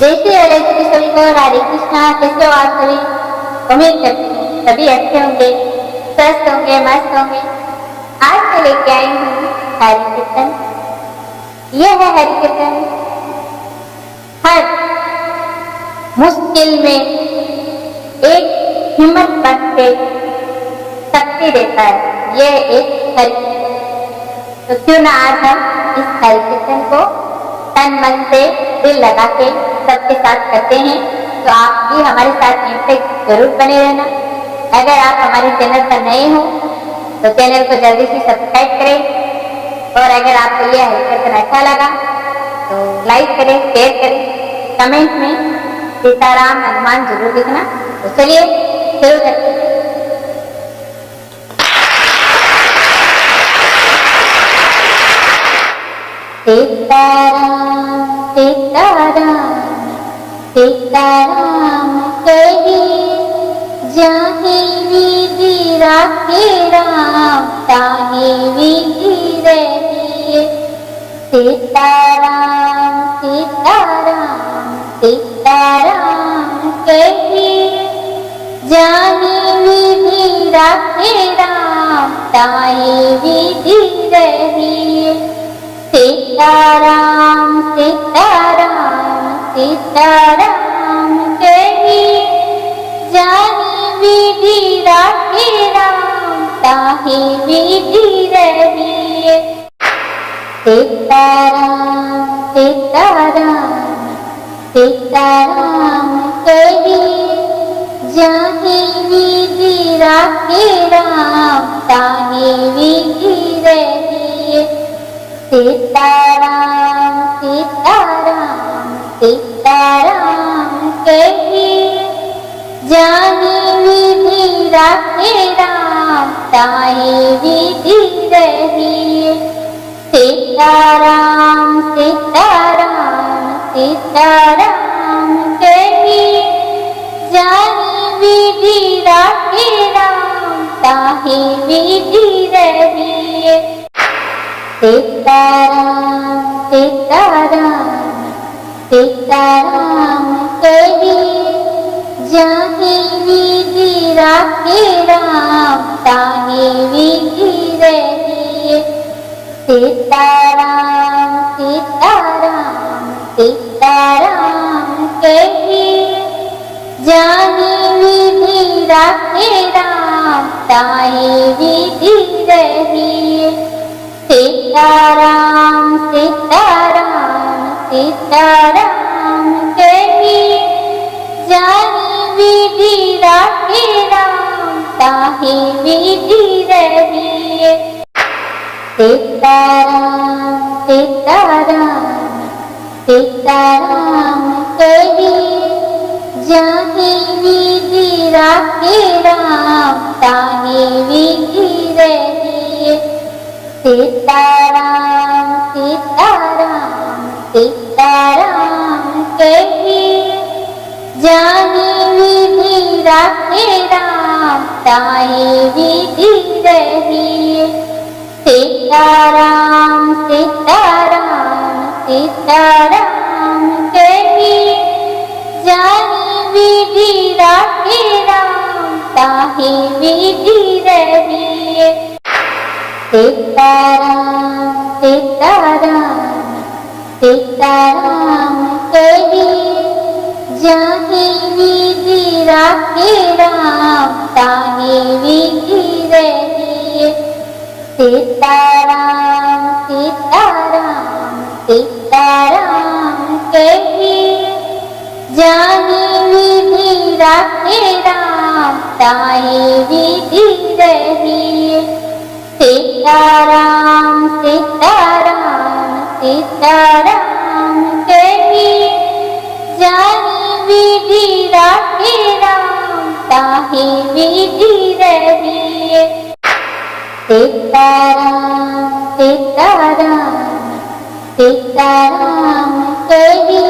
जैसे हरे श्री सभी को राधे कृष्णा। कैसे हो आप सभी? उम्मीद करती हूँ सभी अच्छे होंगे, स्वस्थ होंगे, मस्त होंगे। आज मैं लेके आई हूँ हरि कीर्तन। यह है हरि कीर्तन। हर मुश्किल में एक हिम्मत बन के शक्ति देता है। यह एक हरि कीर्तन। तो क्यों ना आज हम इस हरि कीर्तन को तन मन से दिल लगा के सबके साथ करते हैं। तो आप भी हमारे साथ एंड तक जरूर बने रहना। अगर आप हमारे चैनल पर नए हो तो चैनल को जल्दी से सब्सक्राइब करें। और अगर आपको यह हरि कीर्तन अच्छा लगा तो लाइक करें, शेयर करें, कमेंट में सीताराम हनुमान जरूर लिखना। तो चलिए शुरू करते हैं। सीताराम सीताराम सीताराम कही जाहि विधि राखे राम ताहि विधि रहिए। सीताराम सीताराम सीताराम कही जाहि विधि राखे राम ताहि विधि रहिए। सीताराम सीताराम सीताराम कही जाहि विधि राखे राम ताहि विधि रहिए। सीताराम सीताराम सीताराम कही जाहि विधि राखे राम ताहि विधि रहिए। सीताराम सीताराम सीताराम कही जाहि विधि राखे राम ताहि विधि रहिए। सीताराम सीताराम सीताराम कही जाहि विधि राखे राम ताहि विधि रहिए। सीताराम सीताराम सीताराम कही जाहि विधि राखे राम ताहि विधि रहिए। सीताराम सीताराम सीताराम कही जाहि विधि राखे राम ताहि विधि रहिए। सीताराम सीताराम सीताराम कही जाहि विधि राखे राम ताहि विधि रहिए। सीताराम सीताराम सीताराम कही जाहि विधि राखे राम ताहि विधि रहिए। सीताराम सीताराम सीताराम कही जाहि विधि राखे राम ताहि विधि रहिए। सीताराम सीताराम सीताराम कही जाहि विधि राखे राम ताहि विधि रहिए। सीताराम सीताराम सीताराम कही जाहि विधि राखे राम ताहि विधि रहिए। सीताराम सीताराम सीताराम कही जाहि विधि राखे राम ताहि विधि रहिए। सीताराम सीताराम सीताराम कही जाहि विधि राखे राम ताहि विधि रहिए। सीताराम सीताराम सीताराम कही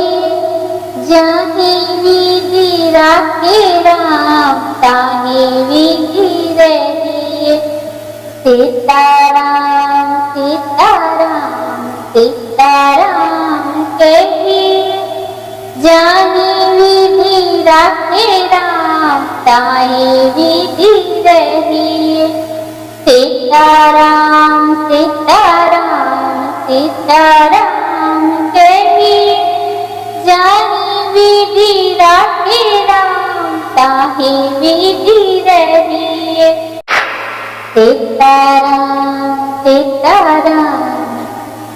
जाहि विधि राखे राम ताहि विधि रहिए। सीताराम सीताराम सीताराम कही जाही विधि राखे राम ताही विधि रही। सीताराम सीताराम सीताराम कही, जाही विधि राखे राम ताही विधि रही। सीताराम सीताराम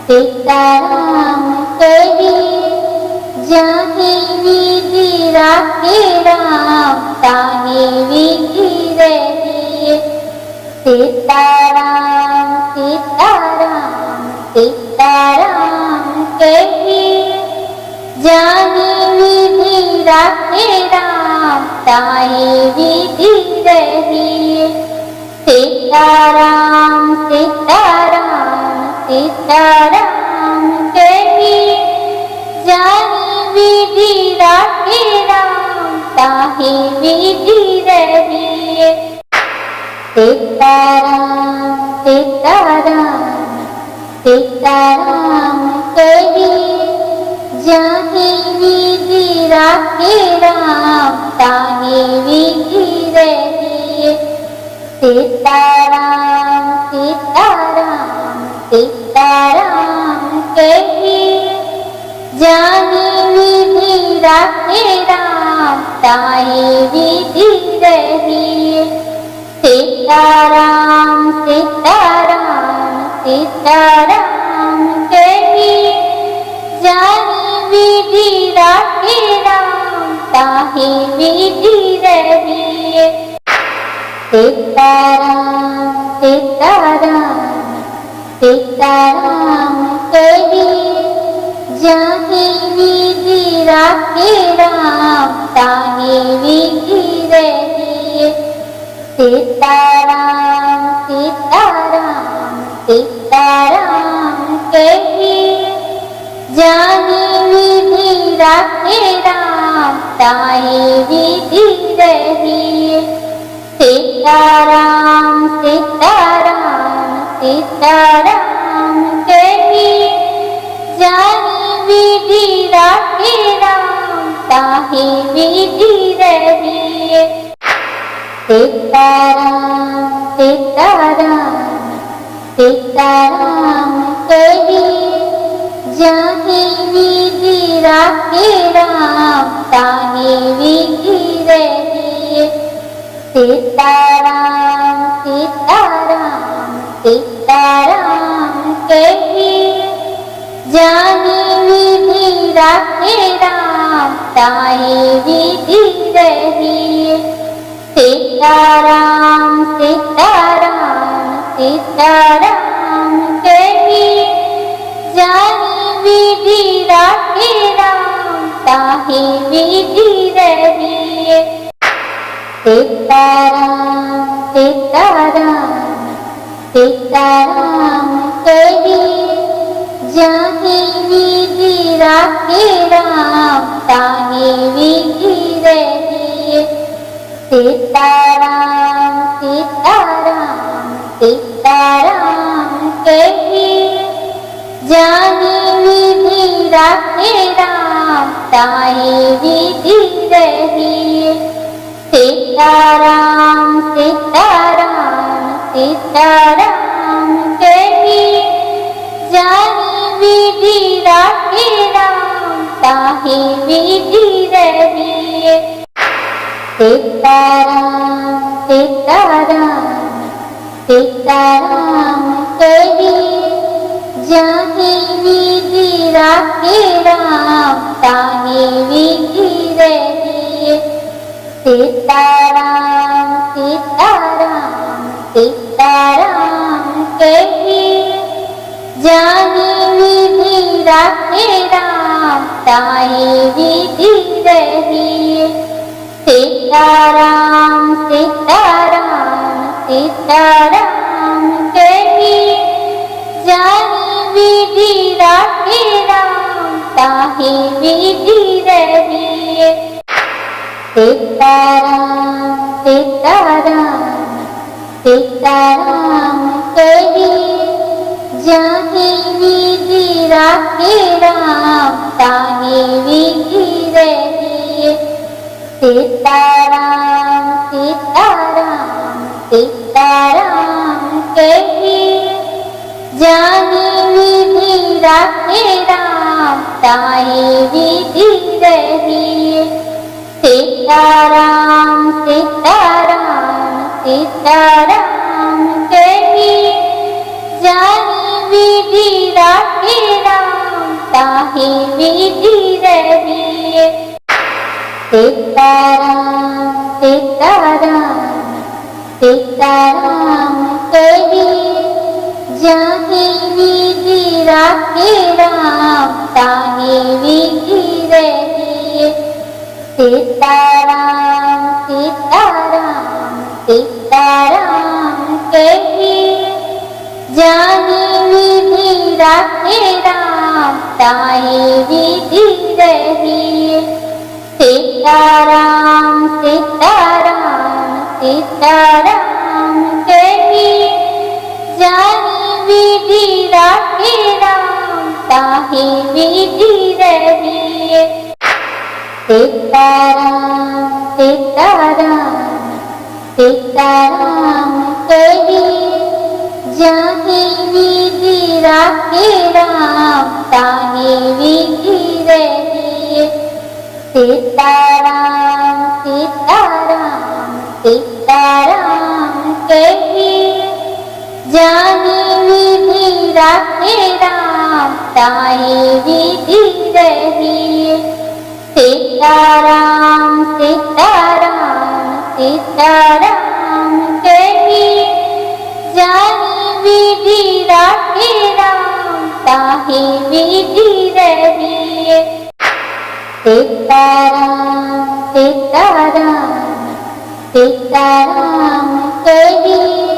सीताराम कही, जाही विधि राखे राम ताही विधि रही। सीताराम सीताराम सीताराम कही, जाही विधि राखे राम ताही विधि रही। सीताराम सीताराम सीताराम कही, जाही विधि राखे राम ताही विधि रही। सीताराम सीताराम सीताराम कही, जाही विधि राखे राम ताही विधि रही। सीताराम सीताराम सीताराम कही, जाही विधि राखे राम ताही विधि रही। सीताराम सीताराम सीताराम कही, जाही विधि राखे राम ताही विधि रही। सीताराम सीताराम सीताराम कही, जाही विधि राखे राम ताही विधि रही। सीताराम सीताराम सीताराम कही, जाही विधि राखे राम ताही विधि रही। सीताराम सीताराम सीताराम कही, जाही विधि राखे राम ताही विधि रही। सीताराम सीताराम सीताराम कही, जाही विधि राखे राम ताही विधि रही। सीताराम सीताराम सीताराम कही, जाही विधि राखे राम ताही विधि रही। सीताराम सीताराम सीताराम कही, जाही विधि राखे राम ताही विधि रही। सीताराम सीताराम सीताराम कही, जाही विधि राखे राम ताही विधि रही। सीताराम सीताराम सीताराम कही, जाही विधि राखे राम ताही विधि रही। सीताराम सीताराम सीताराम कही, जाही विधि राखे राम ताही विधि रही। सीताराम सीताराम सीताराम कही, जाही विधि राखे राम ताही विधि रही। सीताराम सीताराम सीताराम कही, जाही विधि राखे राम ताही विधि रही। सीताराम सीताराम सीताराम कही, जाही विधि राखे राम ताही विधि रही। सीताराम सीताराम सीताराम कही, जाही विधि राखे राम ताही विधि सीताराम सीताराम सीताराम कहिए, जानी विधि राखे राम ताई विधि रहिए। सीताराम सीताराम सीताराम कहिए, जानी विधि राखे राम ताहि विधि रहिए। सीताराम सीताराम सीताराम कहिए, जाहि विधि राखे राम ताहि विधि रहिए। सीताराम सीताराम सीताराम कहिए, जाहि विधि राखे राम ताहि विधि रहिए। सीताराम सीताराम सीताराम कहिए, जानि विधि राखे राम ताहि विधि रहिए। सीताराम सीताराम सीताराम कहिए, जाहि विधि राखे राम ताहि विधि रहिए। सीताराम सीताराम सीताराम कहिए, जानि विधि राखे राम ताहि विधि रहिए। सीताराम सीताराम सीताराम कहिए, जानि विधि राखे राम ताहि विधि रहिए। सीताराम सीताराम सीताराम कहिए,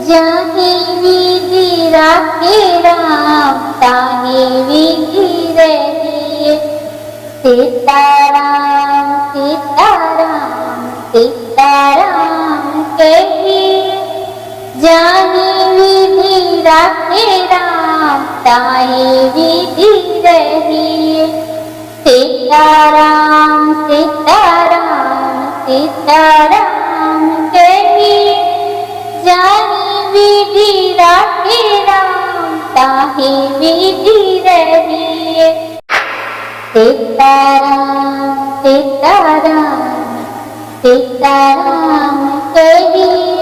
जाहि विधि राखे राम ताहि विधि रहिए। सीताराम सीताराम सीताराम कहिए, जानि विधि राखे राम ताहि विधि रहिए। सीताराम सीताराम सीताराम कहिए, जानि विधि राखे राम ताहि विधि रहिए। सीताराम सीताराम सीताराम कहिए,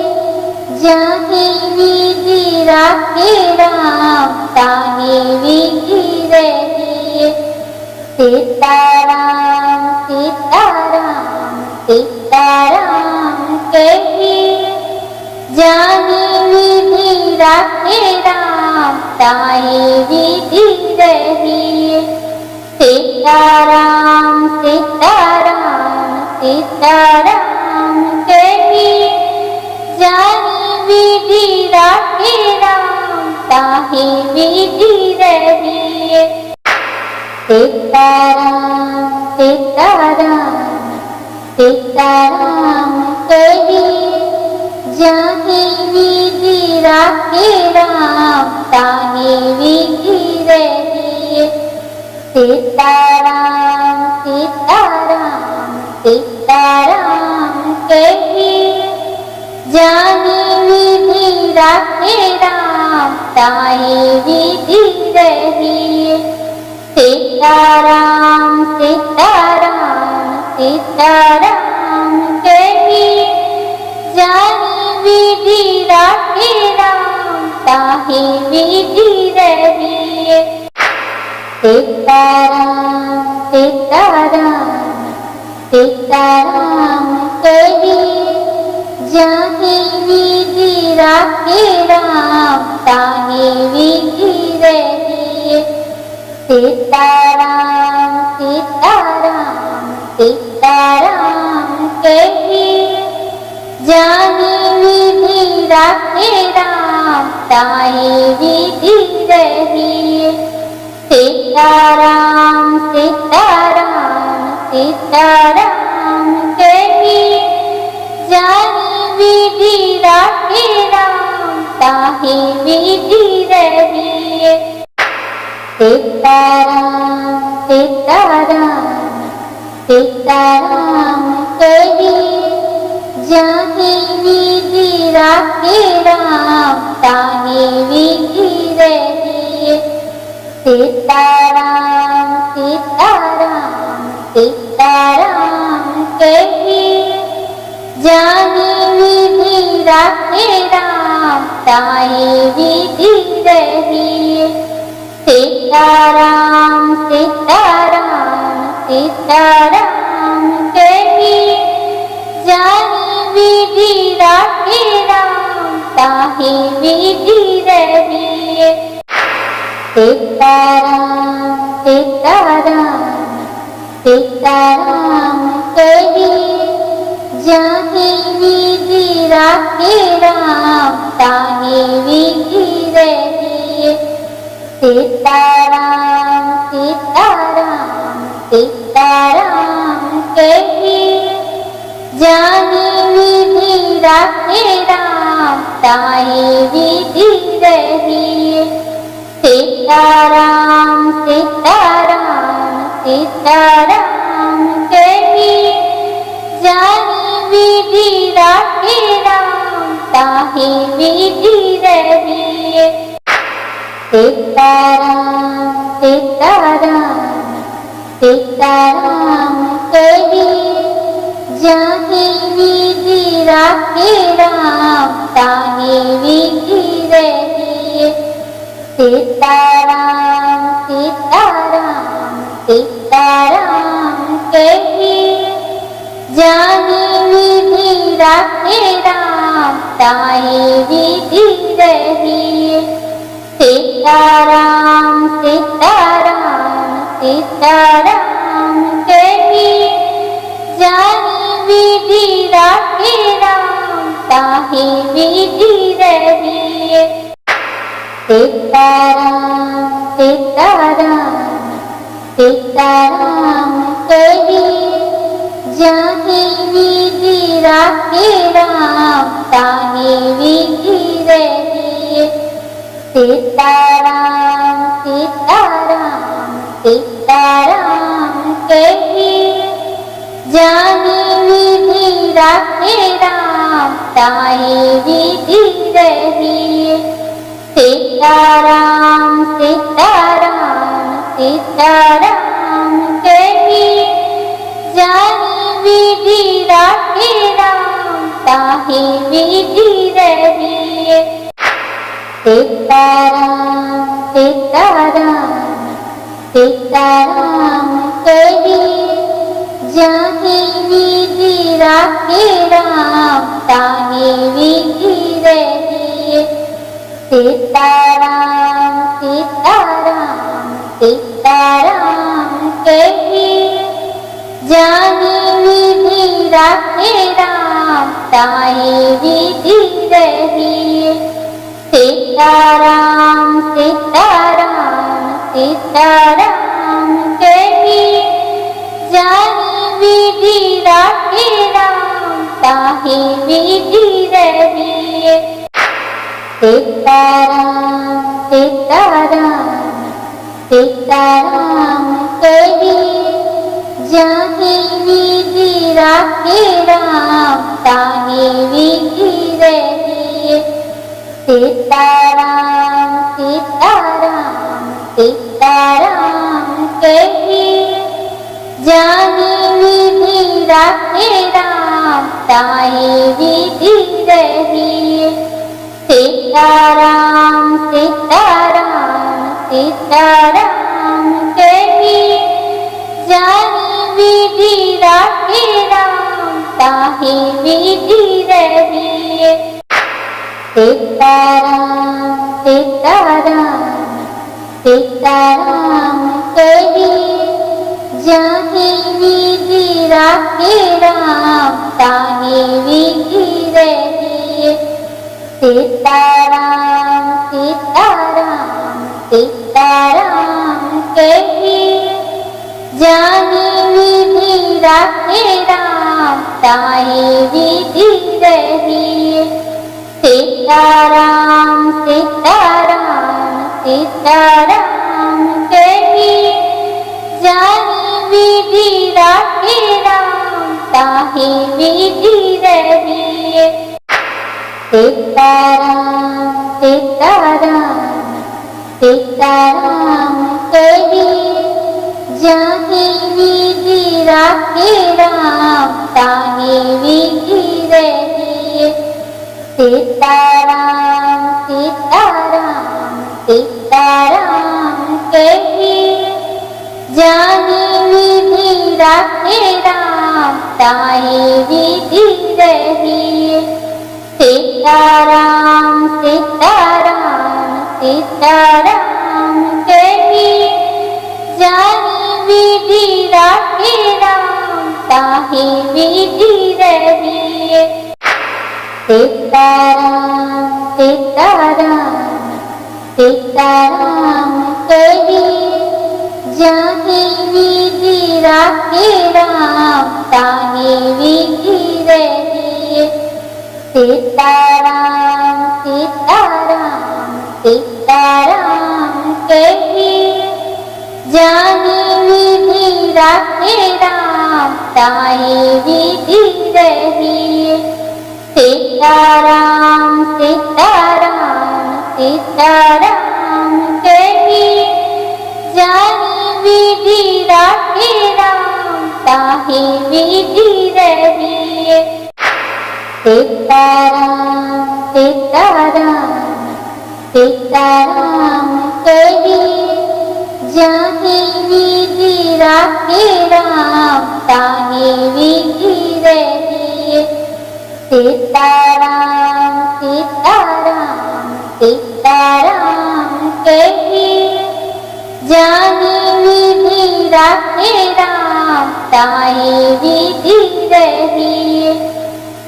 जाहि विधि राखे राम ताहि विधि रहिए। सीताराम सीताराम सीताराम कहिए, जानि विधि राखे राम ताहि विधि रहिए। सीताराम सीताराम सीताराम कहिए, जानि विधि राखे राम ताहि विधि रहिए। सीताराम सीताराम सीताराम कहिए, जाहि विधि राखे राम ताहि विधि रहिए। सीताराम सीताराम सीताराम कहिए, जानि विधि राखे राम ताहि विधि रहिए। सीताराम सीताराम सीताराम कहिए, जानि विधि राखे राम ताहि विधि रहिए। सीताराम सीताराम सीताराम कहिए, जाहि विधि राखे राम ताहि विधि रहिए। सीताराम सीताराम सीताराम कहिए, जानि विधि राखे राम ताहि विधि रहिए। सीताराम सीताराम सीताराम कहिए, जानि विधि राखे राम ताहि विधि रहिए। सीताराम सीताराम सीताराम कही जाहि विधि राखे राम ताहि विधि रही। सीताराम सीताराम सीताराम कही जाहि विधि राखे राम ताहि विधि रही। सीताराम सीताराम सीताराम कही जाहि विधि राखे राम ताहि विधि रही। सीताराम सीताराम सीताराम कही जाहि विधि राखे राम ताहि विधि रही। सीताराम सीताराम सीताराम कही जाहि विधि राखे राम ताहि विधि रही। सीताराम सीताराम सीताराम कही जाहि विधि राखे राम ताहि विधि रही। सीताराम सीताराम सीताराम कही जाहि विधि राखे राम ताहि विधि रही। सीताराम सीताराम सीताराम कही जाहि विधि राखे राम ताहि विधि रही। सीताराम सीताराम सीताराम कही जाहि विधि राखे राम ताहि विधि रही। सीताराम सीताराम सीताराम कही जाहि विधि राखे राम ताहि विधि रही। सीताराम सीताराम सीताराम कही जाहि विधि राखे राम ताहि विधि रही। सीताराम सीताराम सीताराम कही जाहि विधि राखे राम ताहि विधि रही। सीताराम सीताराम सीताराम कही जाहि विधि राखे राम ताहि विधि रही। सीताराम सीताराम सीताराम कही जाहि विधि राखे राम ताहि विधि रही। सीताराम सीताराम सीताराम कही जाहि विधि राखे राम ताहि विधि रही। सीताराम सीताराम सीताराम कही जाहि विधि राखे राम ताहि विधि रही। सीताराम सीताराम सीताराम कही जाहि विधि राखे राम ताहि विधि रही। सीताराम सीताराम सीताराम कही जाहि विधि राखे राम ताहि विधि रही। सीताराम सीताराम सीताराम कही जाहि विधि राखे राम ताहि विधि रही। सीताराम सीताराम सीताराम कही जाहि विधि राखे राम ताहि विधि रही। सीताराम सीताराम सीताराम कही जाहि विधि राखे राम ताहि ताहि विधि रहिए। सीताराम सीताराम सीताराम कहिए, जाहि विधि राखे राम ताहि विधि रहिए। सीताराम सीताराम सीताराम कहिए, जाहि विधि राखे राम ताहि विधि रहिए। सीताराम सीताराम सीताराम कहिए, जाहि विधि राखे राम ताहि विधि रहिए। सीताराम सीताराम सीताराम कहिए, जाहि विधि राखे राम ताहि विधि रहिए। सीताराम सीताराम सीताराम कहिए, जाहि विधि राखे राम ताहि विधि रहिए। सीताराम सीताराम सीताराम कहिए, जाहि विधि राखे राम ताहि विधि रहिए। सीताराम सीताराम सीताराम कहिए, जाहि विधि राखे राम ताहि विधि रहिए। सीताराम सीताराम सीताराम कहिए, जाहि विधि राखे राम ताहि विधि रहिए।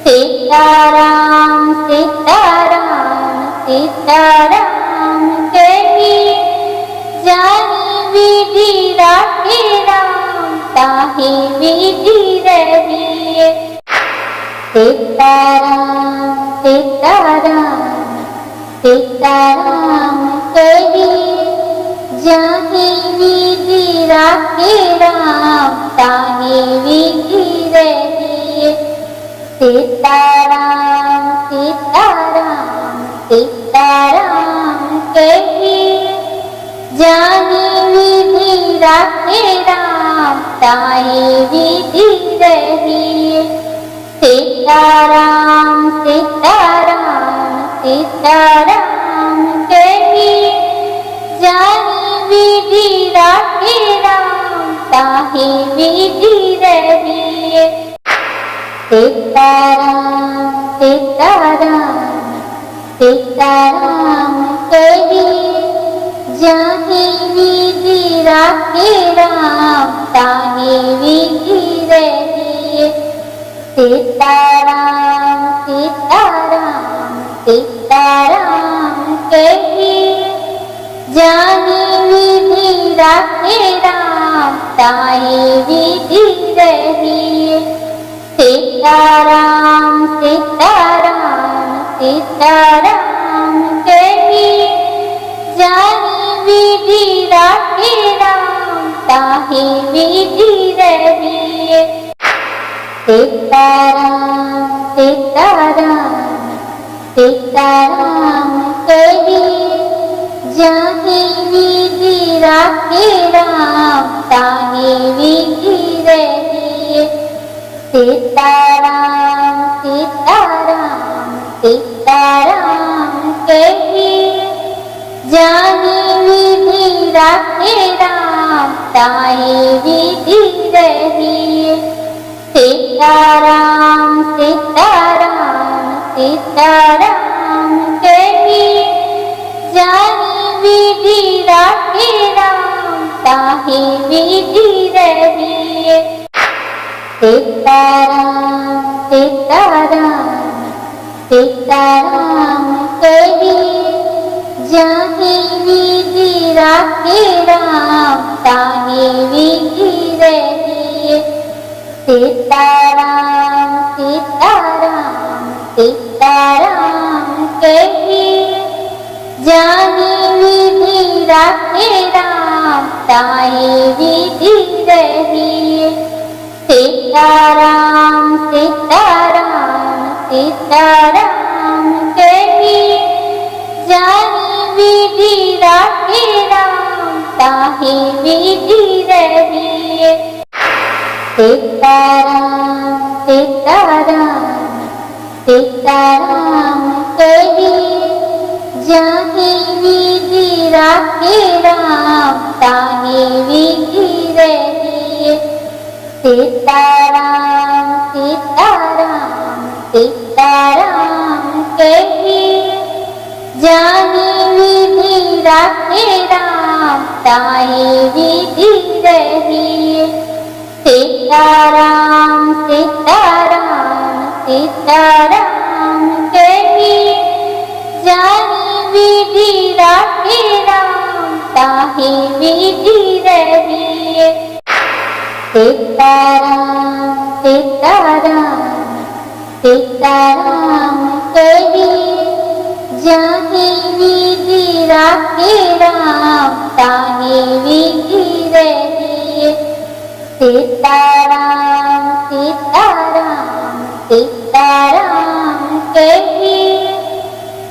सीताराम सीताराम सीताराम कहिए, जाहि विधि राखे राम ताहि विधि रहिए। सीताराम सीताराम सीताराम कहिए, जाहि विधि राखे राम ताहि विधि रहिए। सीताराम सीताराम सीताराम कहिए, जाहि विधि राखे राम ताहि विधि रहिए। सीताराम सीताराम सीताराम कहिए, जाहि विधि राखे राम ताहि विधि रहिए। सीताराम सीताराम सीताराम कहिए, जाहि विधि राखे राम ताहि विधि रहिए। सीताराम सीताराम सीताराम कहिए, जाहि विधि राखे राम ताहि विधि रहिए। सीताराम सीताराम सीताराम कहिए, जाहि विधि राखे राम ताहि विधि रहिए। सीताराम सीताराम सीताराम कहिए, जाहि विधि राखे राम ताहि विधि रहिए। सीताराम सीताराम सीताराम कहिए, जाहि विधि राखे राम ताहि विधि रहिए। सीताराम सीताराम सीताराम कहिए, जाहि विधि राखे राम ताहि विधि रहिए। सीताराम सीताराम सीताराम कहिए, जाहि विधि राखे राम ताहि विधि रहिए। सीताराम सीताराम सीताराम कहिए, जाहि विधि राखे राम ताहि विधि रहिए। सीताराम सीताराम सीताराम कही जानी विधि राखे राम ताहि विधि रहिए। सीताराम सीताराम सीताराम कही जाहि विधि राखे राम ताहि विधि रहिए। सीताराम सीताराम सीताराम कही जानि विधि राखे राम ताहि विधि रहिए। सीताराम सीताराम सीताराम कही जानि विधि राखे राम ताहि विधि रहिए। सीताराम सीताराम सीताराम कही जाहि विधि राखे राम ताहि विधि रहिए। सीताराम सीताराम सीताराम कही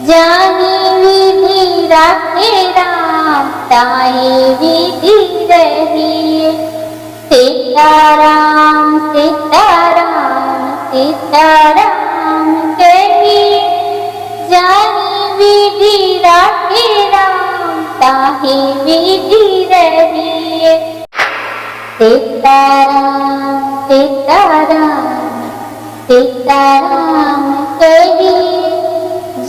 जानि विधि राखे राम ताहि विधि रहिए। सीताराम सीताराम सीताराम कही जानि विधि राखे राम ताहि विधि रहिए। सीताराम सीताराम सीताराम कही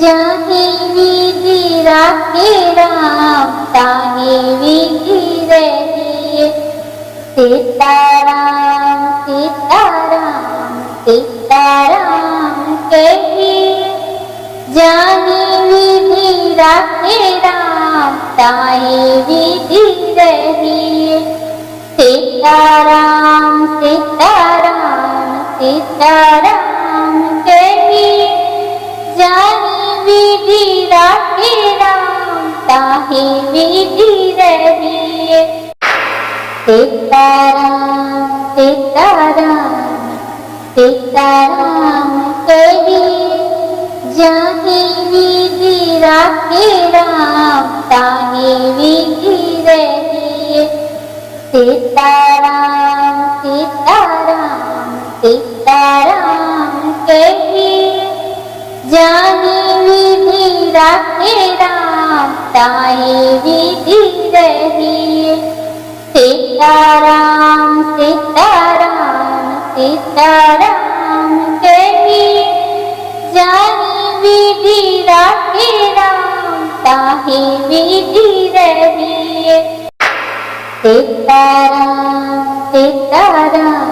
जाहि विधि राखे राम ताहि विधि रहिए। सीताराम सीताराम सीताराम कही जानि विधि राखे राम ताहि विधि रहिए। सीताराम सीताराम सीताराम कही जानि विधि राखे राम ताहि विधि रहिए। सीताराम सीताराम सीताराम कही जाहि विधि राखे राम ताहि विधि रहिए। सीताराम सीताराम सीताराम कही जानि विधि राखे राम ताहि विधि रहिए। सीताराम सीताराम सीताराम कही जानि विधि राखे राम ताहि विधि रहिए। सीताराम सीताराम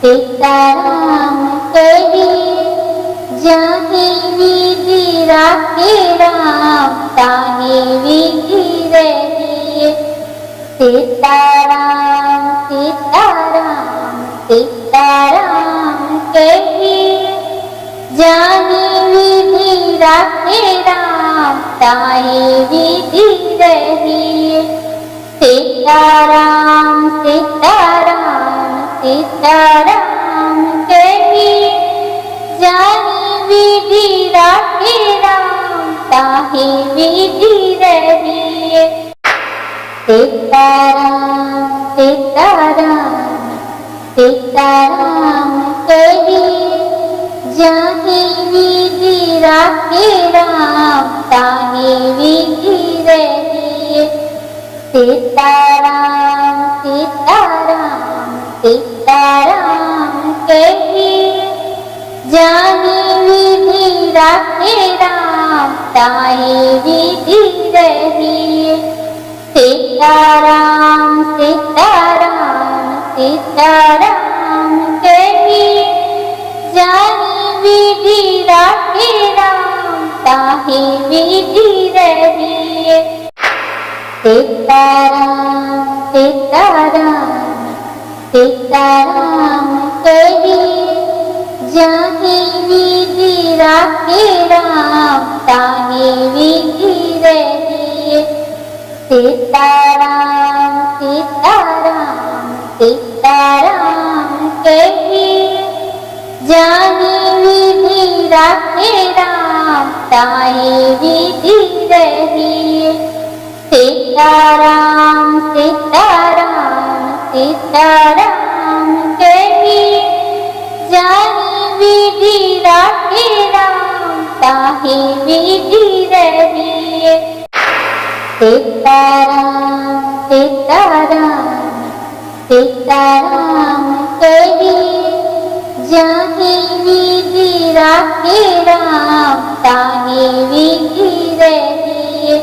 सीताराम कही जाहि विधि राखे राम ताहि विधि रहिए। सीताराम सीताराम सीताराम कही जानि विधि राखे राम ताहि विधि रहिए। सीताराम सीताराम सीताराम कही जानि विधि राखे राम ताहि विधि रहिए। सीताराम सीताराम सीताराम कही जाहि विधि राखे राम ताहि विधि रहिए। सीताराम सीताराम सीताराम कही जानि विधि राखे राम ताहि विधि रहिए। सीताराम सीताराम सीताराम कही जानि विधि राखे राम ताहि विधि रहिए। सीताराम सीताराम सीताराम कही जाहि विधि राखे राम ताहि विधि रहिए। सीताराम सीताराम सीताराम कही जाही विधि राखे राम ताही विधि रही। सीताराम सीताराम सीताराम कही, जाही विधि राखे राम ताही विधि रही। सीताराम सीताराम सीताराम कही, जाही विधि राखे राम ताही विधि रही।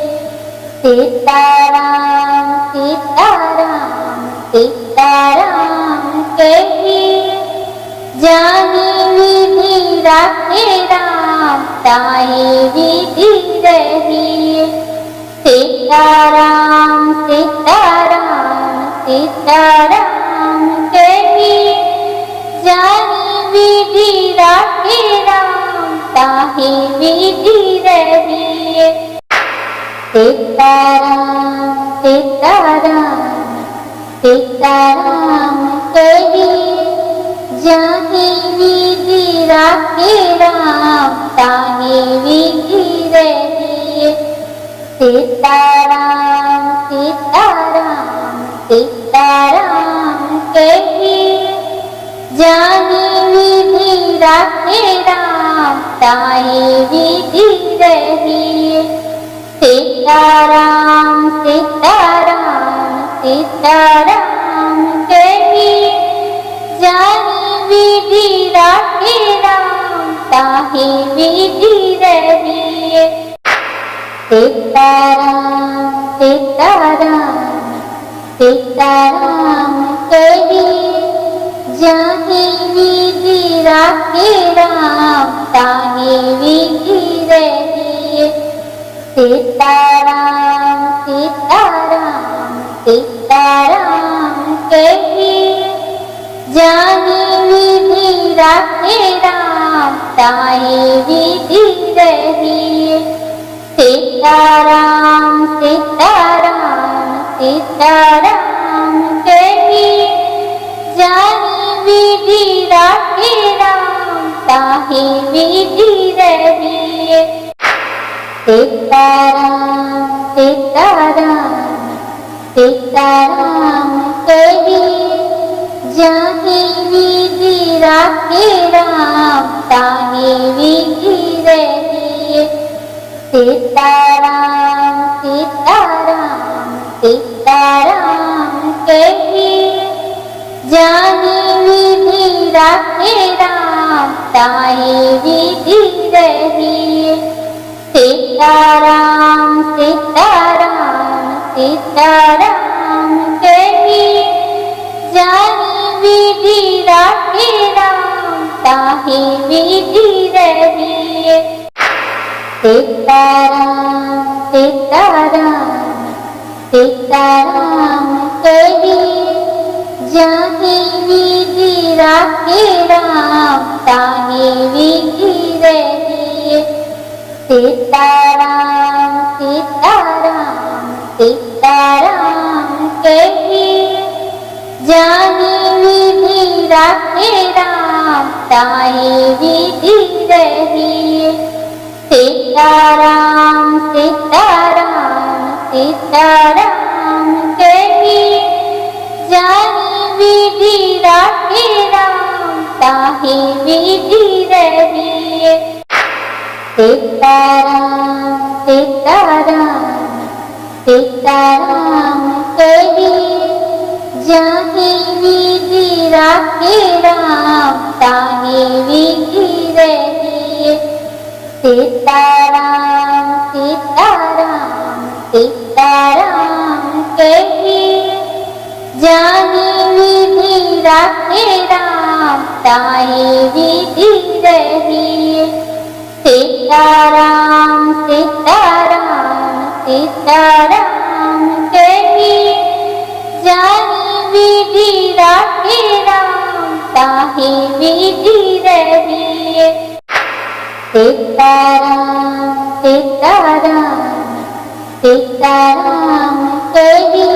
सीताराम सीताराम सीताराम कही, जाही विधि राखे राम ताही विधि रही। सीताराम सीताराम सीताराम कही, जाही विधि राखे राम ताही विधि रही। सीताराम सीताराम सीताराम कही, जाही विधि राखे राम ताही विधि रही। सीताराम सीताराम सीताराम कही, जाही विधि राखे राम ताही विधि रही। सीताराम सीताराम सीताराम कही, जाही विधि राखे राम ताही विधि रही। सीताराम सीताराम सीताराम कही, जाही विधि राखे राम ताही विधि रही। सीताराम सीताराम सीताराम कही, जाही विधि राखे राम ताही विधि रही। सीताराम सीताराम सीताराम कही, जाही विधि राखे राम ताही विधि रही। सीताराम सीताराम सीताराम कही, जाही विधि राखे राम ताही विधि रही। सीताराम सीताराम सीताराम कही, जाही विधि राखे राम ताही विधि रही। सीताराम सीताराम सीताराम कही, जाही विधि राखे राम ताही विधि रही। सीताराम सीताराम सीताराम कही, जाही विधि राखे राम ताही विधि रही। सीताराम सीताराम सीताराम कही, जाही विधि राखे राम ताही विधि रही। सीताराम सीताराम सीताराम कही, जाही विधि राखे राम ताही विधि रही। सीताराम सीताराम सीताराम कही, जाही विधि राखे राम ताही विधि रही। सीताराम सीताराम सीताराम कही, जाही विधि राखे राम ताही विधि रही। सीताराम सीताराम सीताराम कही, जाही विधि राखे राम ताही विधि रही। सीताराम सीताराम सीताराम कही,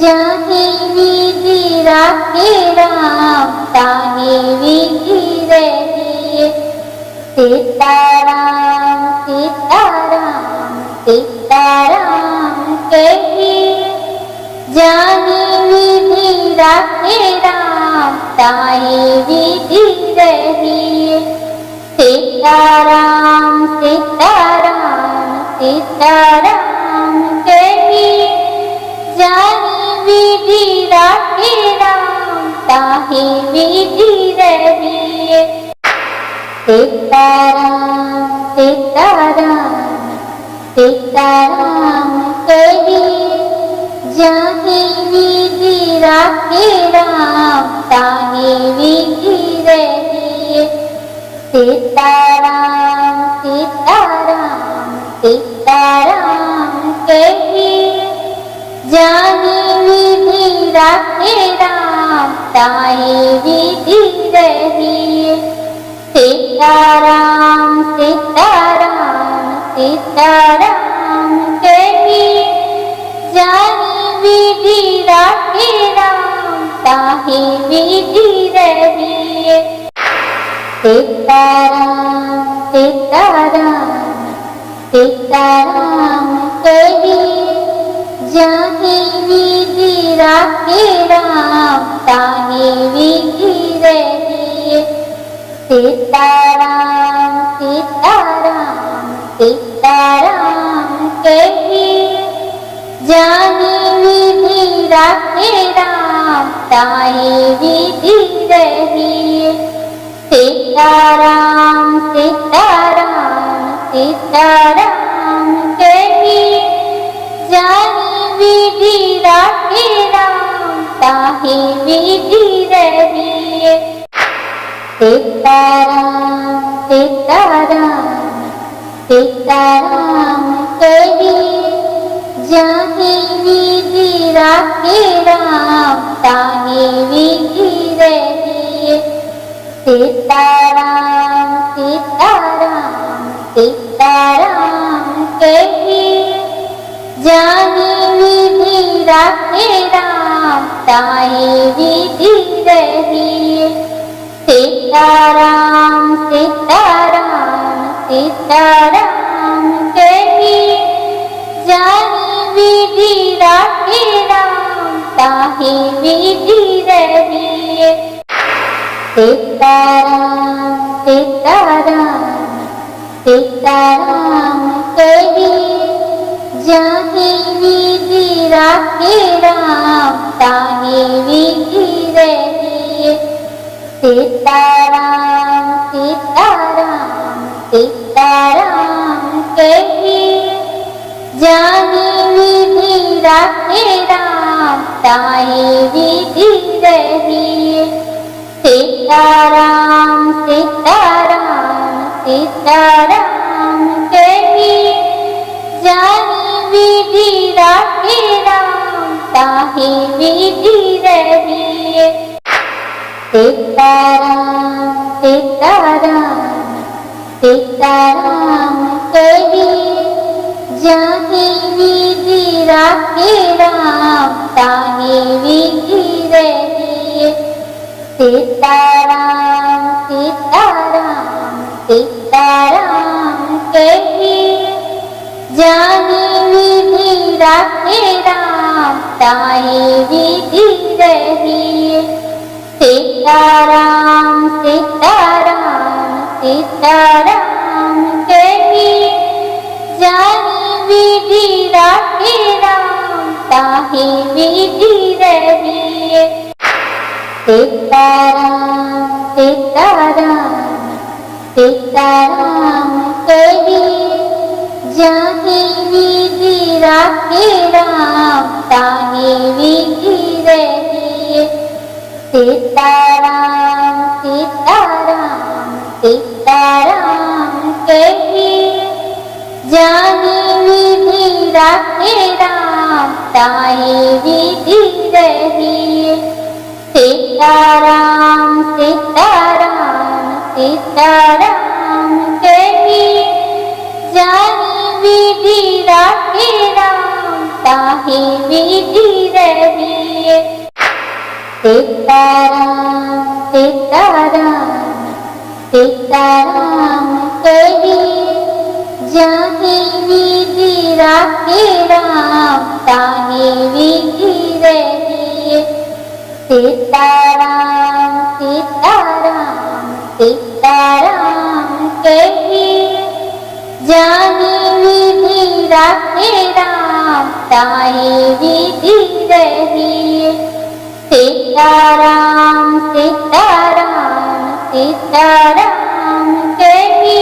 जाही विधि राखे राम ताही विधि रही। सीताराम सीताराम सीताराम कहिए, जानी विधि राखे राम ताई विधि रहिए। सीताराम सीताराम सीताराम कहिए, जानी विधि राखे राम ताही विधि रहिए। सीताराम सीताराम सीताराम कहिए, जाही विधि राखे राम ताही विधि रहिए। सीताराम सीताराम सीताराम कहिए, जाही विधि राखे राम ताही विधि रहिए। सीताराम सीताराम सीताराम कहिए, जानी विधि राखे राम ताही विधि रहिए। सीताराम सीताराम सीताराम कहिए, जाही विधि राखे राम ताही विधि रहिए। सीताराम सीताराम सीताराम कहिए, जानी विधि राखे राम ताही विधि रहिए। सीताराम सीताराम सीताराम कहिए, जानी विधि राखे राम ताही विधि रहिए। सीताराम सीताराम सीताराम कहिए, जाही विधि राखे राम ताही विधि रहिए। सीताराम सीताराम सीताराम कहिए, जानी विधि राखे राम ताही विधि रहिए। सीताराम सीताराम सीताराम कहिए, जानी विधि राखे राम ताही विधि रहिए। सीताराम सीताराम सीताराम कहिए, जाही विधि राखे राम ताही विधि रहिए। सीताराम सीताराम सीताराम कहिए, जानी विधि राखे राम ताही विधि रहिए। सीताराम सीताराम सीताराम कहिए, जानी विधि राखे राम ताही विधि रहिए। सीताराम सीताराम सीताराम कहिए, जाही विधि राखे राम ताही विधि रहिए। सीताराम सीताराम सीताराम कहिए, जानी विधि राखे राम ताही विधि रहिए। सीताराम सीताराम सीताराम कहिए, जानी विधि राखे राम ताही विधि रहिए। सीताराम सीताराम सीताराम कहिए, जाही विधि राखे राम ताही विधि रहिए। सीताराम सीताराम सीताराम कहिए, जानी विधि राखे राम ताही विधि रहिए। सीताराम सीताराम सीताराम कहिए, जानी विधि राखे राम ताही विधि रहिए। सीताराम सीताराम सीताराम राखे राम ताही विधि रही। सीताराम सीताराम सीताराम कही जानी विधि राखे राम ताही विधि रही। सीताराम सीताराम सीताराम कही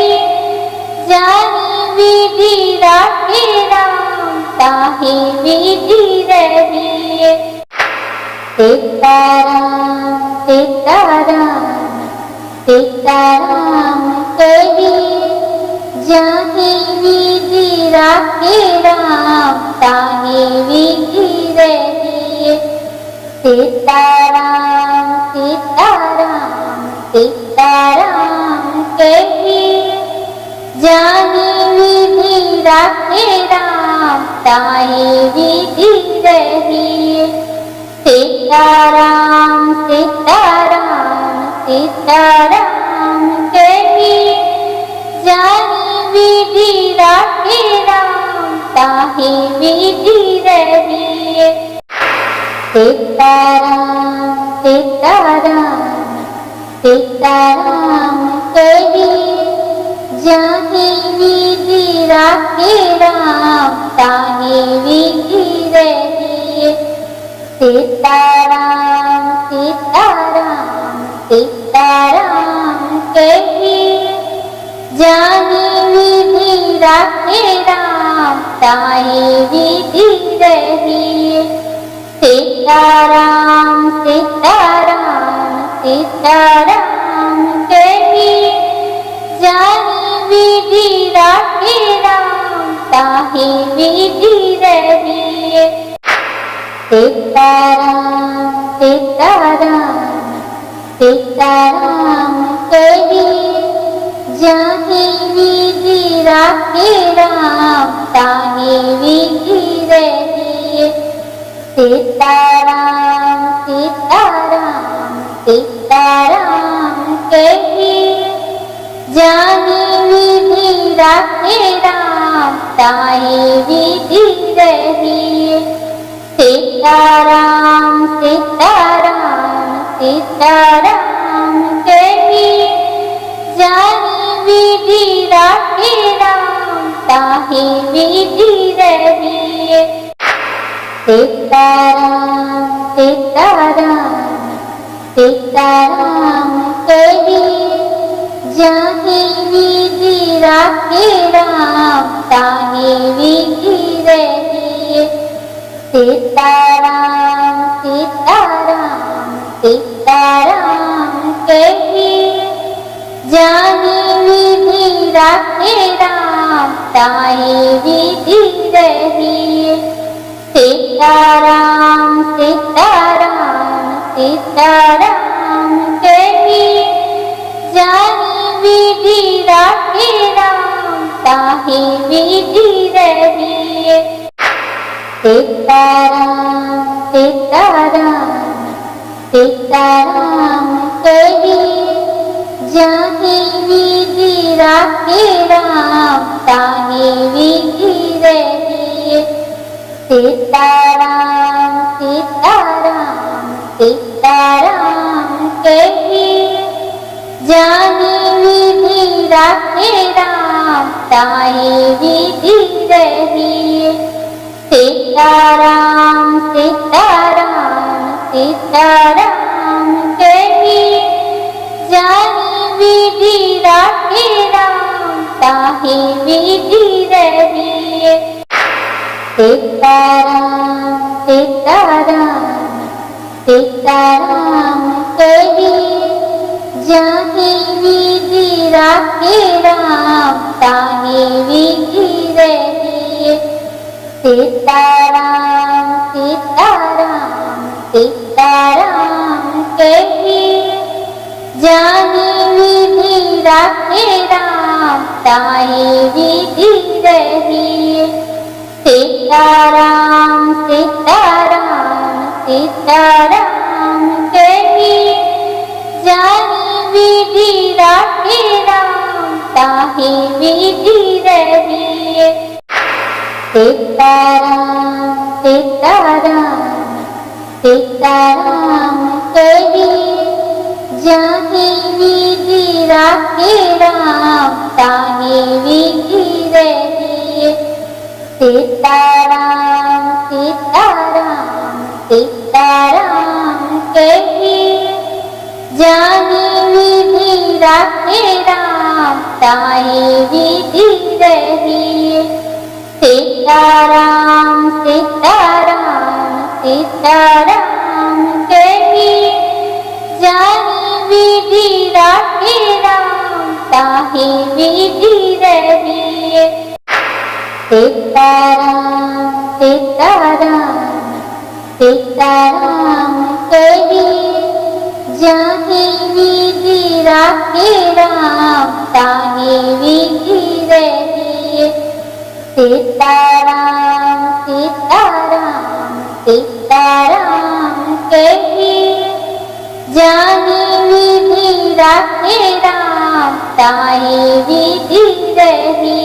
जानी विधि राखे राम ताही विधि रही। सीताराम सीताराम सीताराम कही जाही विधि राखे राम ताही विधि रही। सीताराम सीताराम सीताराम कही जानी विधि राखे राम ताही विधि रही। सीताराम सीताराम सीताराम कही जानी विधि राखे राम ताही विधि रही। सीताराम सीताराम सीताराम कही जाही विधि राखे राम ताही विधि रही। सीताराम सीताराम सीताराम कही जानी विधि राखे राम ताही विधि रही। सीताराम सीताराम सीताराम कही जानी विधि राखे राम ताही विधि रही। सीताराम सीताराम सीताराम कही जाही विधि राखे राम ताही विधि रही। सीताराम सीताराम सीताराम कही जानी विधि राखे राम ताही विधि रही। सीताराम सीताराम सीताराम कही जानी विधि राखे राम ताही विधि रही। सीताराम सीताराम सीताराम कही जाही विधि राखे राम ताही विधि रही। सीताराम सीताराम सीताराम कही जानी विधि राखे राम ताही विधि रही। सीताराम सीताराम सीताराम कही जानी विधि राखे राम ताही विधि रही। सीताराम सीताराम सीताराम कही जाही विधि राखे राम ताही विधि रही। सीताराम सीताराम सीताराम कही जानी विधि राखे राम ताही विधि रही। सीताराम सीताराम सीताराम कही जानी विधि राखे राम ताही विधि रही। सीताराम सीताराम सीताराम कही जाही विधि राखे राम ताही विधि रही। सीताराम सीताराम सीताराम कही जानी विधि राखे राम ताही विधि रही। सीताराम सीताराम सीताराम कही जानी विधि राखे राम ताही विधि रही। सीताराम सीताराम सीताराम कही जाहि विधि राखे राम ताहि विधि रही। सीताराम सीताराम सीताराम कही जाहि विधि राखे राम ताहि विधि रही। सीताराम सीताराम सीताराम कही जाहि विधि राखे राम ताहि विधि रही। सीताराम सीताराम सीताराम कही जाहि विधि राखे राम ताहि विधि रही। सीताराम सीताराम सीताराम कही जाहि विधि राखे राम ताहि विधि रही।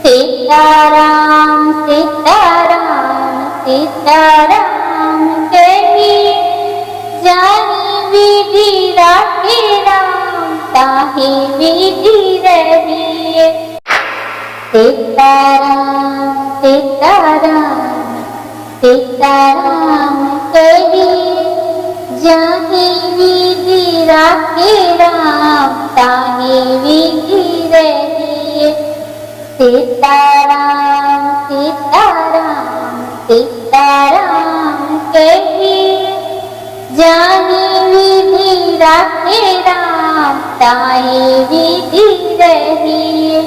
सीताराम सीताराम सीताराम कही जाहि विधि राखे राम ताहि विधि रही। सीताराम सीताराम सीताराम कही जाहि विधि राखे राम ताहि विधि रही। सीताराम सीताराम सीताराम कही जाहि विधि राखे राम ताहि विधि रही।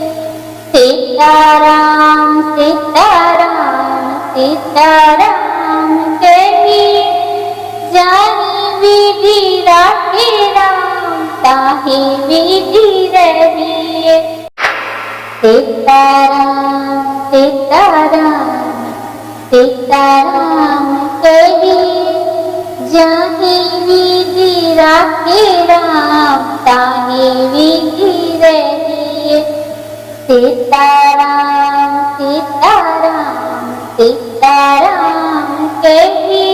सीताराम सीताराम सीताराम कही जाहि विधि राखे राम ताहि विधि रही। सीताराम सीताराम सीताराम कही जाहि विधि राखे राम ताहि विधि रही। सीताराम सीताराम सीताराम कही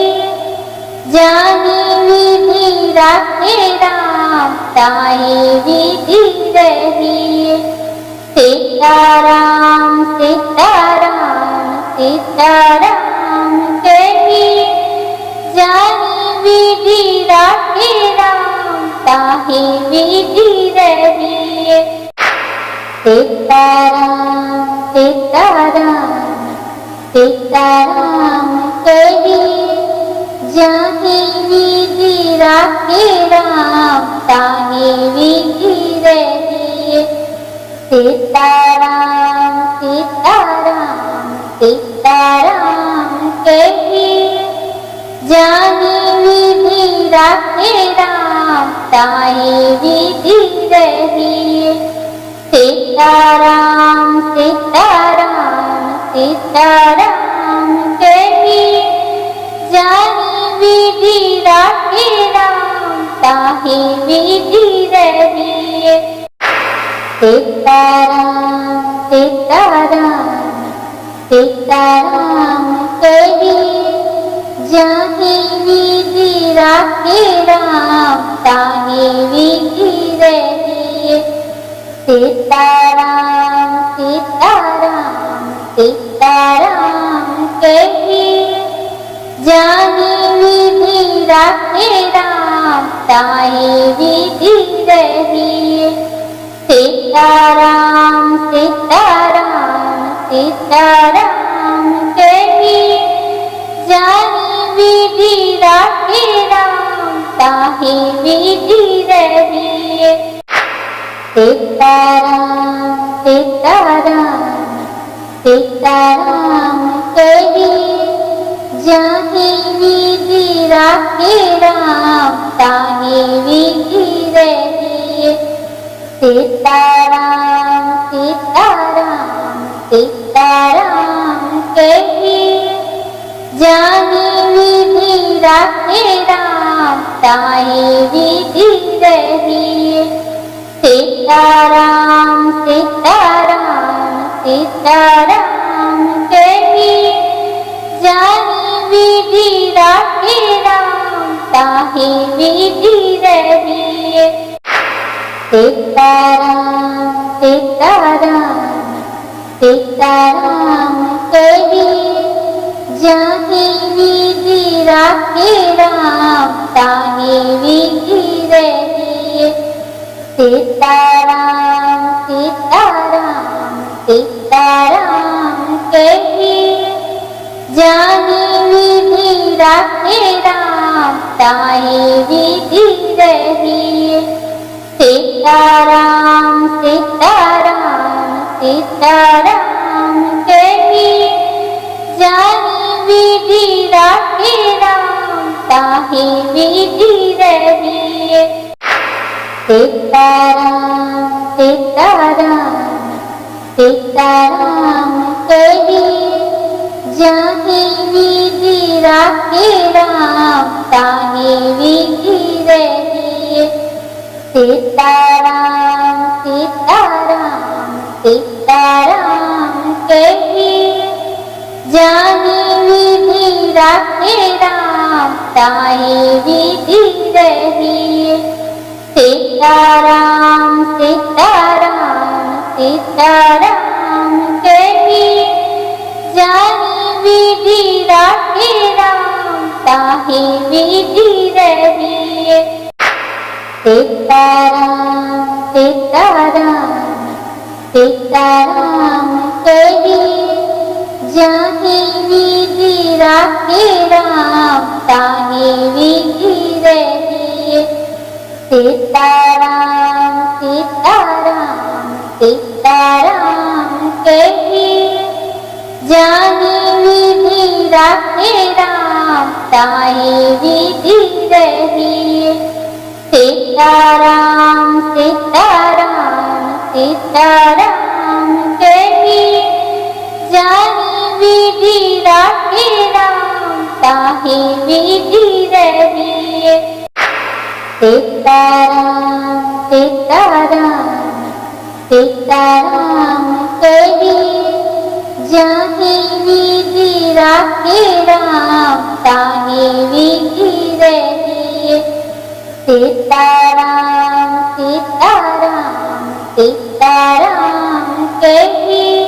जाहि विधि राखे राम ताहि विधि रही। सीताराम सीताराम सीताराम कही जाहि विधि राखे राम ताहि विधि रही। सीताराम सीताराम सीताराम कही जाहि विधि राखे राम ताहि विधि रही। सीताराम सीताराम सीताराम कही जाहि विधि राखे राम ताहि विधि रही। सीताराम सीताराम सीताराम कही जाहि विधि राखे राम ताहि विधि रही। सीताराम सीताराम सीताराम कही जाहि विधि राखे राम ताहि विधि रही। सीताराम सीताराम सीताराम कही जाहि विधि राखे राम ताहि विधि रही। सीताराम सीताराम सीताराम कही जाहि विधि राखे राम ताहि विधि रही। सीताराम सीताराम सीताराम कही जाहि विधि राखे राम ताहि विधि रही। सीताराम सीताराम सीताराम कही जाहि विधि राखे राम ताहि विधि रही। सीताराम सीताराम सीताराम जानी विधि राखे राम ताहि विधि रहिए। सीताराम सीताराम सीताराम कहिए, जाहि विधि राखे राम ताहि विधि रहिए। सीताराम सीताराम सीताराम कहिए, जाहि विधि राखे राम ताहि विधि रहिए। सीताराम सीताराम सीताराम कहिए, जाहि विधि राखे राम ताहि विधि रहिए। सीताराम सीताराम सीताराम कहिए, जाहि विधि राखे राम ताहि विधि रहिए। सीताराम सीताराम सीताराम कहिए, जाहि विधि राखे राम ताहि विधि रहिए। सीताराम सीताराम सीताराम कहिए, जाहि विधि राखे राम ताहि विधि रहिए। सीताराम सीताराम सीताराम कहिए, जाहि विधि राखे राम ताहि विधि रहिए। सीताराम सीताराम सीताराम कहिए, जाहि विधि राखे राम ताहि विधि रहिए। सीताराम सीताराम सीताराम कहिए, जाहि विधि राखे राम ताहि विधि रहिए। सीताराम सीताराम सीताराम कहिए, जाहि विधि राखे राम ताहि विधि रहिए। सीताराम सीताराम सीताराम कहिए,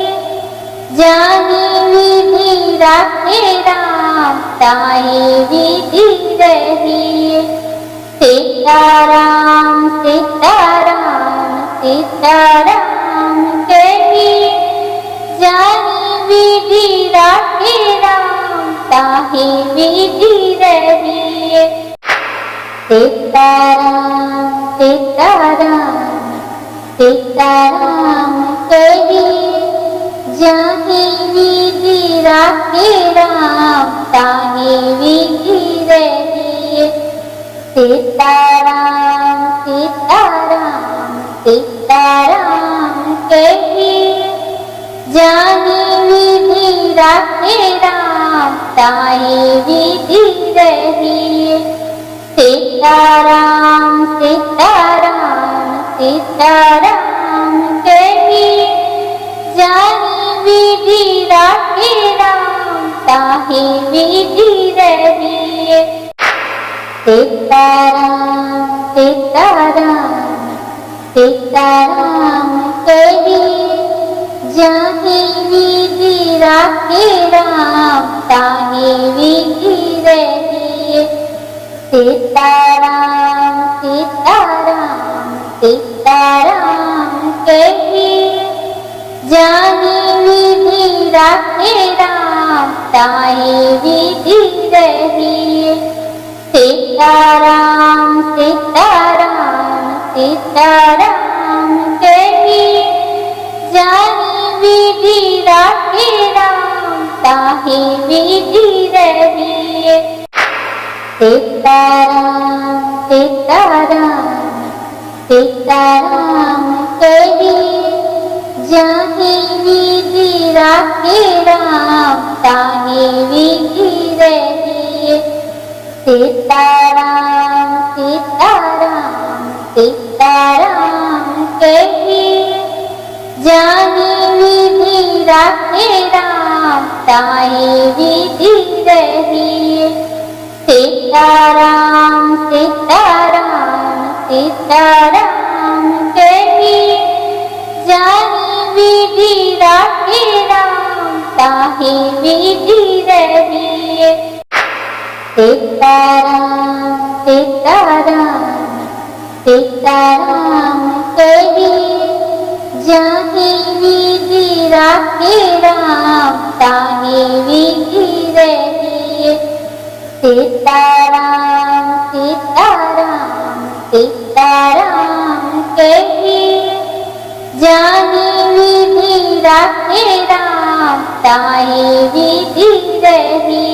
जाहि विधि राखे राम ताहि विधि रहिए। सीताराम सीताराम सीताराम कहिए, जाहि विधि राखे राम ताहि विधि रहिए। सीताराम सीताराम सीताराम कहिए, जाहि विधि राखे राम ताहि विधि रहिए। सीताराम सीताराम सीताराम कहिए, जाहि विधि राखे राम ताहि विधि रहिए। सीताराम सीताराम सीताराम कहिए, जाहि विधि राखे राम ताहि विधि रहिए। सीताराम सीताराम सीताराम कहिए, जाहि विधि राखे राम ताहि विधि रहिए। सीताराम सीताराम सीताराम कहिए, जाहि विधि राखे राम ताहि विधि रहिए। सीताराम सीताराम सीताराम कहिए, जाहि विधि राखे राम ताहि विधि रहिए। सीताराम सीताराम सीताराम कहिए, जाहि विधि राखे राम ताहि विधि रहिए। सीताराम सीताराम सीताराम कहिए, जाहि विधि राखे राम ताई विधि रही। सीताराम सीताराम सीताराम कही, जानी विधि राखे राम ताही विधि रही। सीताराम सीताराम सीताराम कही, जाही विधि राखे राम ताही विधि रही। सीताराम सीताराम सीताराम कही, जानी विधि राखे राम ताही विधि रही।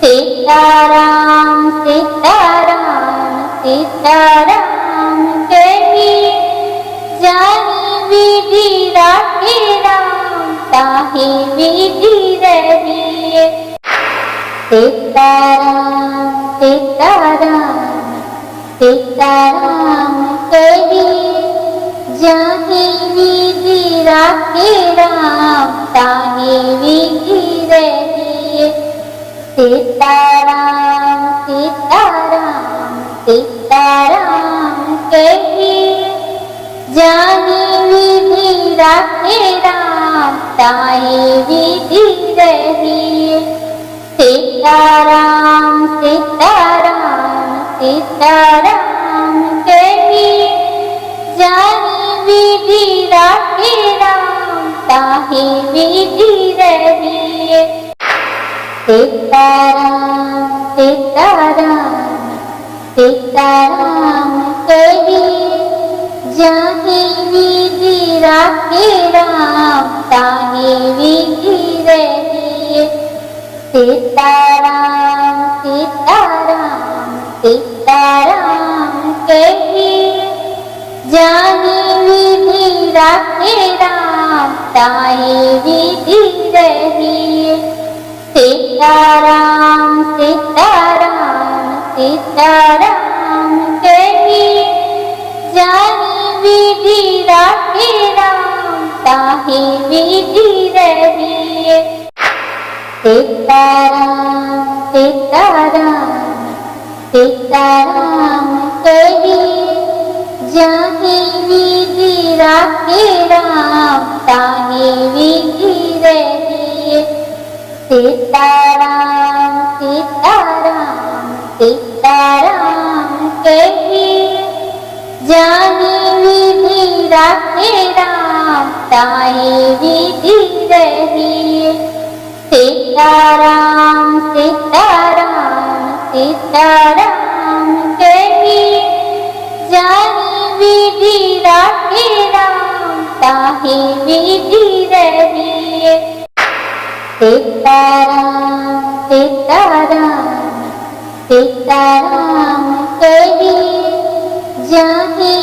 सीताराम सीताराम सीताराम कही, जानी विधि राखे राम ताही विधि रही। सीताराम सीताराम सीताराम कही, जाही विधि राखे राम ताही विधि रही। सीताराम सीताराम सीताराम कही, जानी विधि राखे राम ताही विधि रही। सीताराम सीताराम सीताराम कही, जानी विधि राखे राम ताही विधि रही। सीताराम सीताराम सीताराम कही, जाही विधि राखे राम ताही विधि रही। सीताराम सीताराम सीताराम कही, जानी विधि राखे राम ताही विधि रही। सीताराम सीताराम सीताराम कही, जानी विधि राखे राम ताही विधि रही। सीताराम सीताराम सीताराम कही, जाही विधि राखे राम ताही विधि रही। सीताराम सीताराम सीताराम कही, जानी विधि राखे राम ताही विधि रही। सीताराम सीताराम सीताराम कही, जानी विधि राखे राम ताही विधि रही। सीताराम सीताराम सीताराम कही, जाही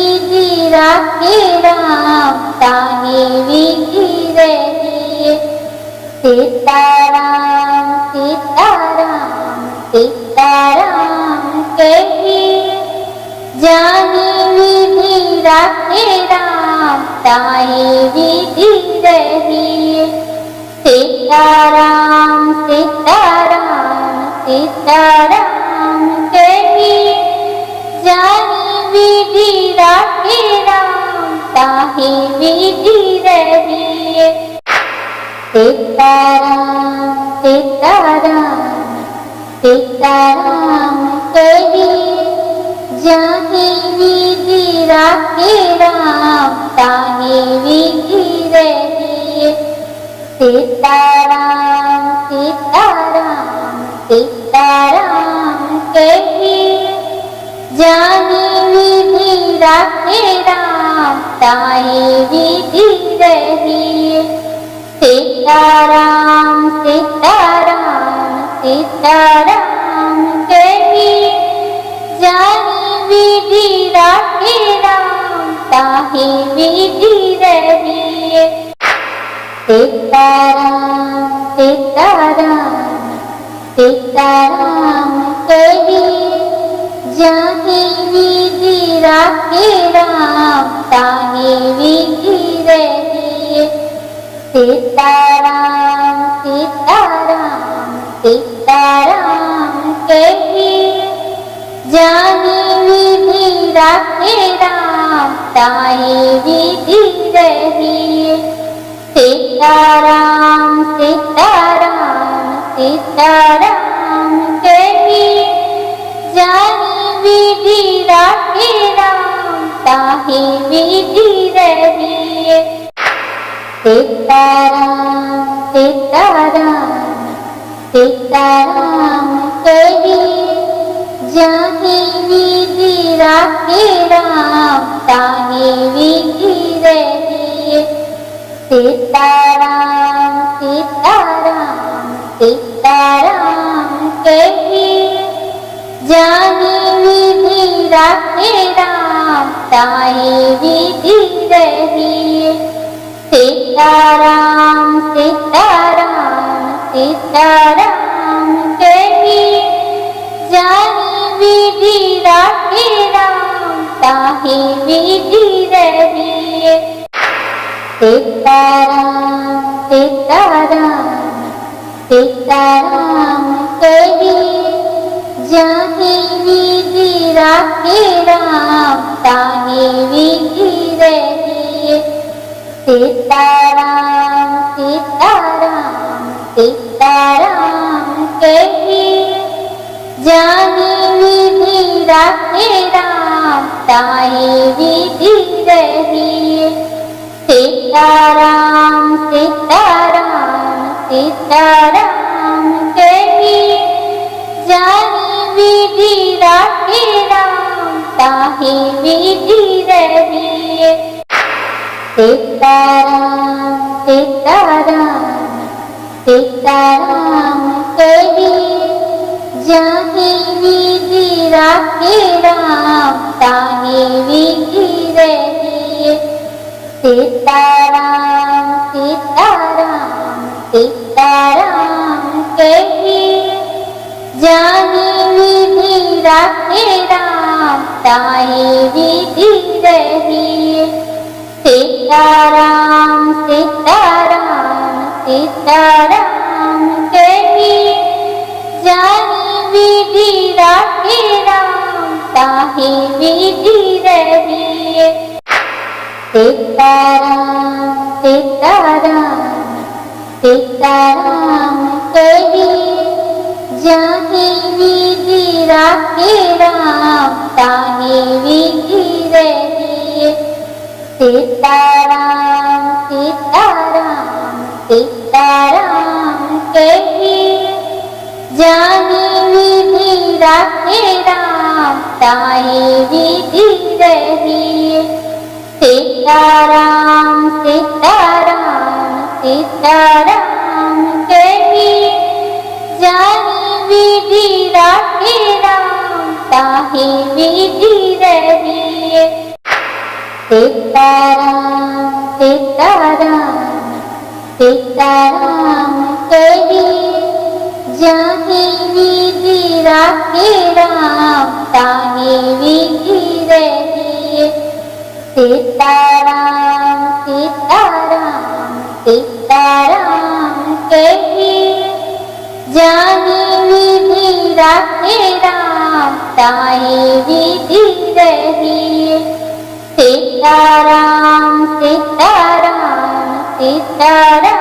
विधि राखे राम ताही विधि रही। सीताराम सीताराम सीताराम कही, जानी विधि राखे राम ताही विधि रही। सीताराम सीताराम सीताराम कही, जानी विधि राखे राम ताही विधि रही। सीताराम सीताराम सीताराम कही, जाही विधि राखे राम ताही विधि रही। सीताराम सीताराम सीताराम कही, जानी विधि राखे राम ताही विधि रही। सीताराम सीताराम सीताराम कही, जानी विधि राखे राम ताही विधि रही। सीताराम सीताराम सीताराम कही, जाही विधि राखे राम ताही विधि रही। सीताराम सीताराम सीताराम कहिए, जानी विधि राखे राम ताहि विधि रहिए। सीताराम सीताराम सीताराम कहिए, जानी विधि राखे राम ताहि विधि रहिए। सीताराम सीताराम सीताराम कहिए, जाहि विधि राखे राम ताहि विधि रहिए। सीताराम सीताराम सीताराम कहिए, जाहि विधि राखे राम ताहि विधि रहिए। सीताराम सीताराम सीताराम कहिए, जानि विधि राखे राम ताहि विधि रहिए। सीताराम सीताराम सीताराम कहिए, जाहि विधि राखे राम ताहि विधि रहिए। सीताराम सीताराम सीताराम कहिए, जानि विधि राखे राम ताहि विधि रहिए। सीताराम सीताराम सीताराम कहिए, जानि विधि राखे राम ताहि विधि रहिए। सीताराम सीताराम सीताराम कहिए, जाहि विधि राखे राम ताहि विधि रहिए। सीताराम सीताराम सीताराम कहिए, जानि विधि राखे राम ताहि विधि रहिए। सीताराम सीताराम सीताराम कहिए, जानि विधि राखे राम ताहि विधि रहिए। सीताराम सीताराम सीताराम कहिए, जाहि विधि राखे राम ताहि विधि रहिए। सीताराम सीताराम सीताराम कहिए, जानि विधि राखे राम ताहि विधि रहिए। सीताराम सीताराम सीताराम कहिए, जानि विधि राखे राम ताहि विधि रहिए। सीताराम सीताराम सीताराम कहिए, जाहि विधि राखे राम ताहि विधि रहिए। सीताराम सीताराम सीताराम कहिए, जानि विधि राखे राम ताहि विधि रहिए। सीताराम सीताराम सीताराम